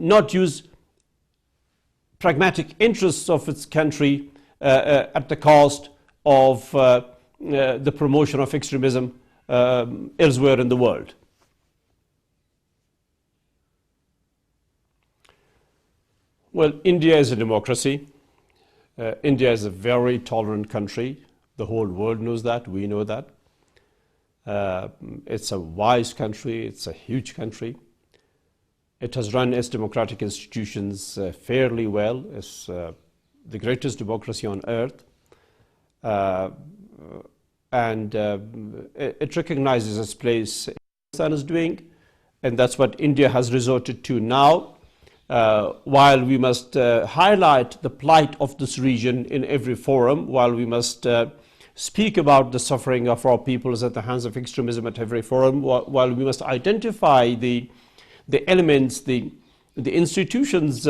not use pragmatic interests of its country at the cost of the promotion of extremism elsewhere in the world. Well, India is a democracy. India is a very tolerant country. The whole world knows that. We know that. It's a wise country. It's a huge country. It has run its democratic institutions fairly well. It's the greatest democracy on earth. And it recognizes its place in what Pakistan is doing. And that's what India has resorted to now. While we must highlight the plight of this region in every forum, while we must speak about the suffering of our peoples at the hands of extremism at every forum, while we must identify the elements, the institutions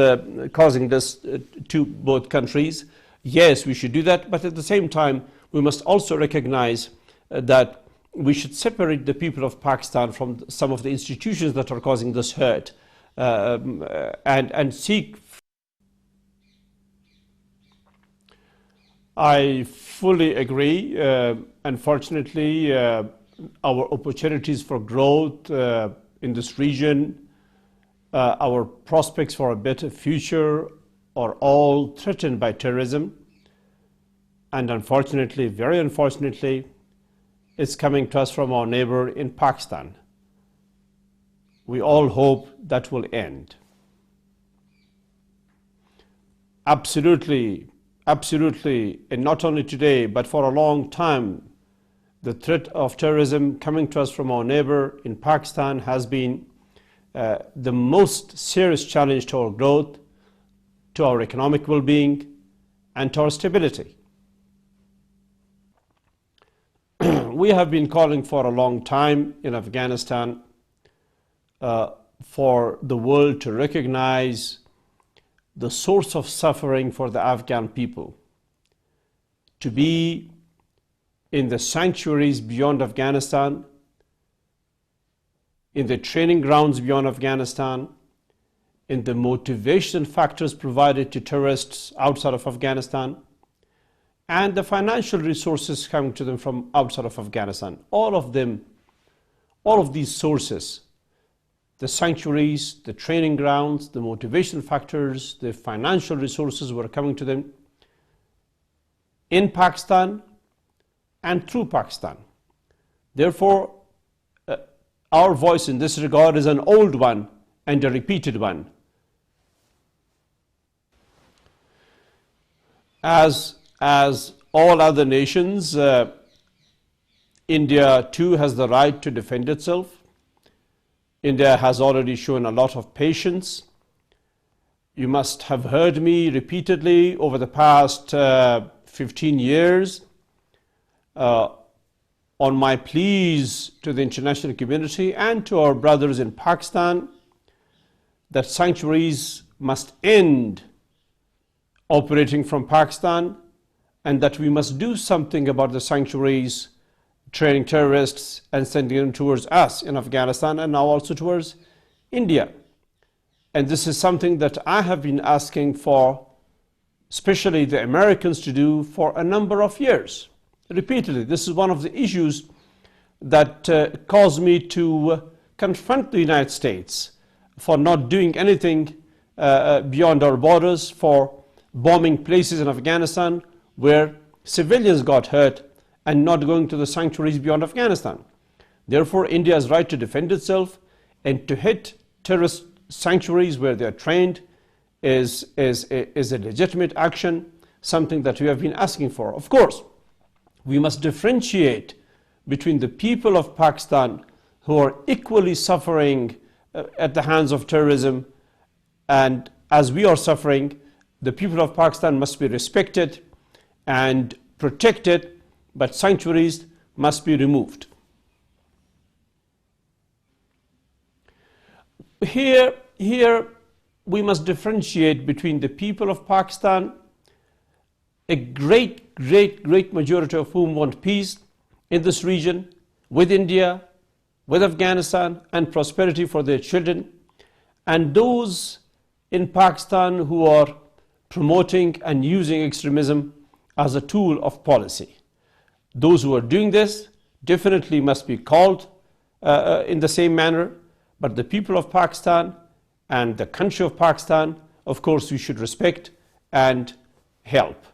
causing this to both countries, yes, we should do that. But at the same time, we must also recognize that we should separate the people of Pakistan from some of the institutions that are causing this hurt. And seek. I fully agree. Unfortunately, our opportunities for growth in this region, our prospects for a better future are all threatened by terrorism. And unfortunately, very unfortunately, it's coming to us from our neighbor in Pakistan. We all hope that will end. Absolutely, absolutely, and not only today, but for a long time, the threat of terrorism coming to us from our neighbor in Pakistan has been the most serious challenge to our growth, to our economic well-being, and to our stability. We have been calling for a long time in Afghanistan for the world to recognize the source of suffering for the Afghan people, to be in the sanctuaries beyond Afghanistan, in the training grounds beyond Afghanistan, in the motivation factors provided to terrorists outside of Afghanistan, and the financial resources coming to them from outside of Afghanistan. All of these sources, the sanctuaries, the training grounds, the motivation factors, the financial resources were coming to them in Pakistan and through Pakistan. Therefore, our voice in this regard is an old one and a repeated one. As all other nations, India too has the right to defend itself. India has already shown a lot of patience. You must have heard me repeatedly over the past 15 years on my pleas to the international community and to our brothers in Pakistan that sanctuaries must end operating from Pakistan and that we must do something about the sanctuaries training terrorists and sending them towards us in Afghanistan and now also towards India. And this is something that I have been asking for, especially the Americans, to do for a number of years. Repeatedly, this is one of the issues that caused me to confront the United States for not doing anything beyond our borders, for bombing places in Afghanistan where civilians got hurt, and not going to the sanctuaries beyond Afghanistan. Therefore, India has right to defend itself, and to hit terrorist sanctuaries where they are trained is a legitimate action, something that we have been asking for. Of course, we must differentiate between the people of Pakistan who are equally suffering at the hands of terrorism, and as we are suffering, the people of Pakistan must be respected and protected, but sanctuaries must be removed. Here we must differentiate between the people of Pakistan, a great majority of whom want peace in this region, with India, with Afghanistan, and prosperity for their children, and those in Pakistan who are promoting and using extremism as a tool of policy. Those who are doing this definitely must be called in the same manner, but the people of Pakistan and the country of Pakistan, of course, we should respect and help.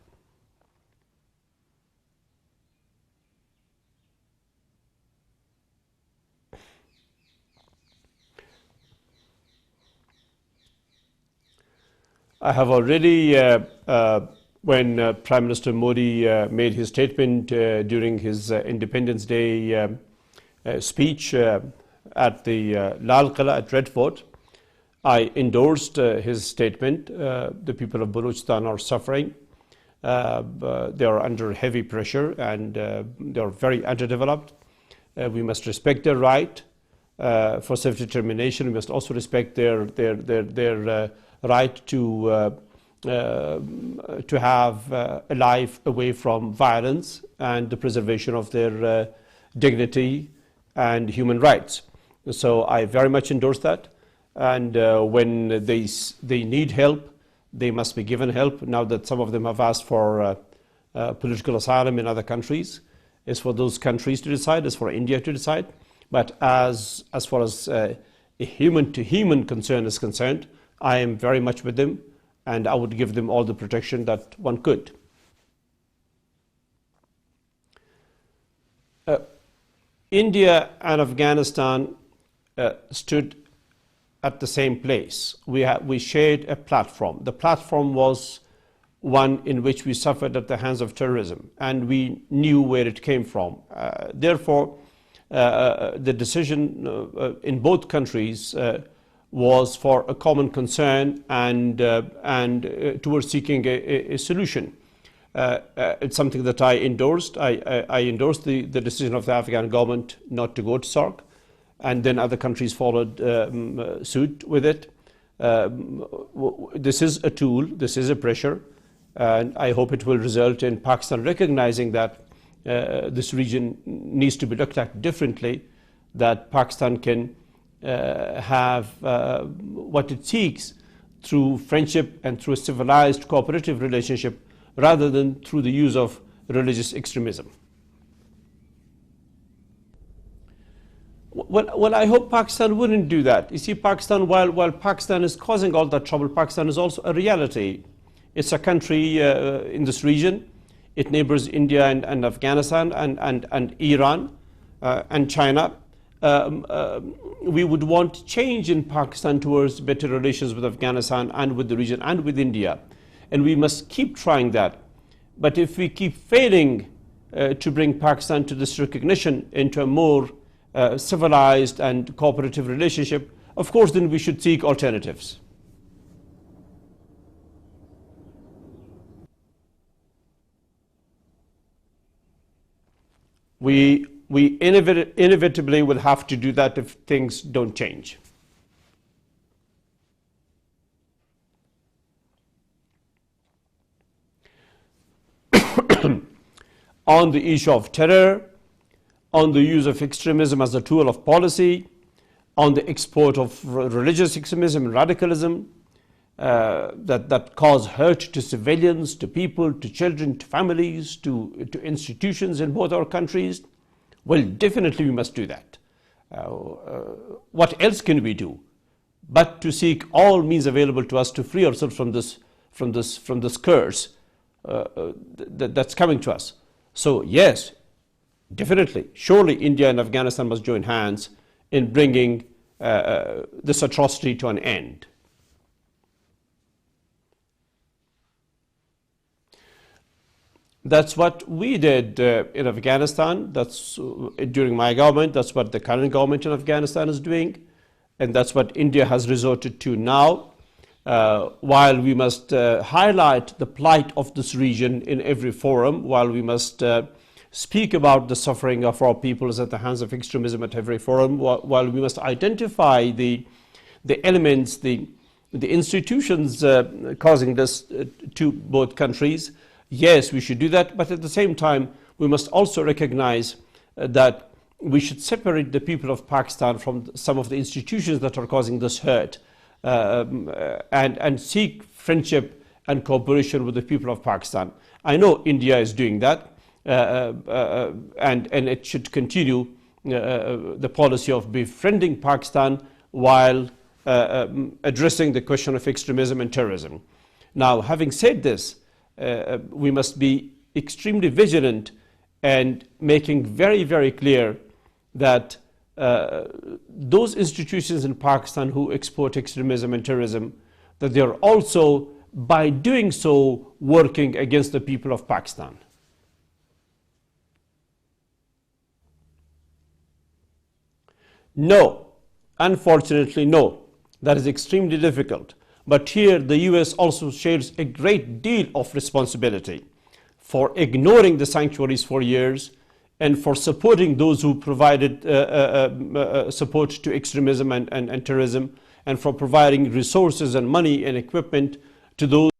I have already, when Prime Minister Modi made his statement during his Independence Day speech at the Lal Qila at Red Fort, I endorsed his statement. The people of Balochistan are suffering. They are under heavy pressure and they are very underdeveloped. We must respect their right for self-determination. We must also respect their right to have a life away from violence and the preservation of their dignity and human rights. So I very much endorse that. And when they need help, they must be given help. Now that some of them have asked for political asylum in other countries, it's for those countries to decide, it's for India to decide. But as far as a human-to-human concern is concerned, I am very much with them, and I would give them all the protection that one could. India and Afghanistan stood at the same place. We shared a platform. The platform was one in which we suffered at the hands of terrorism, and we knew where it came from. Therefore, the decision in both countries was for a common concern and towards seeking a solution. It's something that I endorsed. I endorsed the decision of the Afghan government not to go to SARC, and then other countries followed suit with it. This is a tool, this is a pressure, and I hope it will result in Pakistan recognizing that this region needs to be looked at differently, that Pakistan can have what it seeks through friendship and through a civilized cooperative relationship rather than through the use of religious extremism. Well, I hope Pakistan wouldn't do that. You see, Pakistan, while Pakistan is causing all that trouble, Pakistan is also a reality. It's a country in this region. It neighbors India and Afghanistan and Iran and China. We would want change in Pakistan towards better relations with Afghanistan and with the region and with India. And we must keep trying that. But if we keep failing to bring Pakistan to this recognition into a more civilized and cooperative relationship, of course, then we should seek alternatives. We inevitably will have to do that if things don't change. On the issue of terror, on the use of extremism as a tool of policy, on the export of religious extremism and radicalism that cause hurt to civilians, to people, to children, to families, to institutions in both our countries, well, definitely we must do that. What else can we do but to seek all means available to us to free ourselves from this curse that's coming to us? So yes, definitely, surely India and Afghanistan must join hands in bringing this atrocity to an end. That's what we did in Afghanistan. That's during my government. That's what the current government in Afghanistan is doing, and that's what India has resorted to now. While we must highlight the plight of this region in every forum, while we must speak about the suffering of our peoples at the hands of extremism at every forum, while we must identify the elements, the institutions causing this to both countries. Yes, we should do that, but at the same time, we must also recognize that we should separate the people of Pakistan from some of the institutions that are causing this hurt. and seek friendship and cooperation with the people of Pakistan. I know India is doing that, and it should continue the policy of befriending Pakistan while addressing the question of extremism and terrorism. Now, having said this, we must be extremely vigilant and making very, very clear that those institutions in Pakistan who export extremism and terrorism, that they are also, by doing so, working against the people of Pakistan. No, unfortunately, no. That is extremely difficult. But here the US also shares a great deal of responsibility for ignoring the sanctuaries for years and for supporting those who provided support to extremism and terrorism, and for providing resources and money and equipment to those